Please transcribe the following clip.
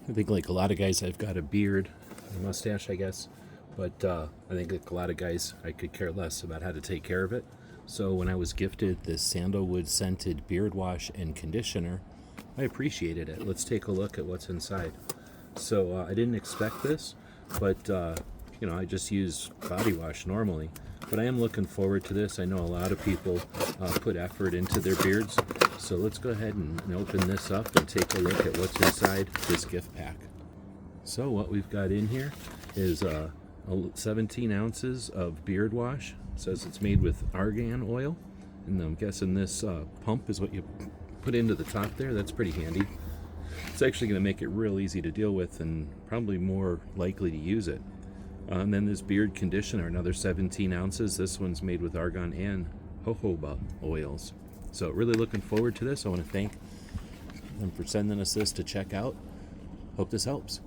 I think like a lot of guys, I've got a beard, a mustache, I guess. But I think like a lot of guys, I could care less about how to take care of it. So when I was gifted this sandalwood scented beard wash and conditioner, I appreciated it. Let's take a look at what's inside. So I didn't expect this, but I just use body wash normally. But I am looking forward to this. I know a lot of people put effort into their beards. So let's go ahead and open this up and take a look at what's inside this gift pack. So what we've got in here is 17 ounces of beard wash. It says it's made with argan oil. And I'm guessing this pump is what you put into the top there. That's pretty handy. It's actually going to make it real easy to deal with and probably more likely to use it. And then this beard conditioner, another 17 ounces. This one's made with argan and jojoba oils. So really looking forward to this. I want to thank them for sending us this to check out. Hope this helps.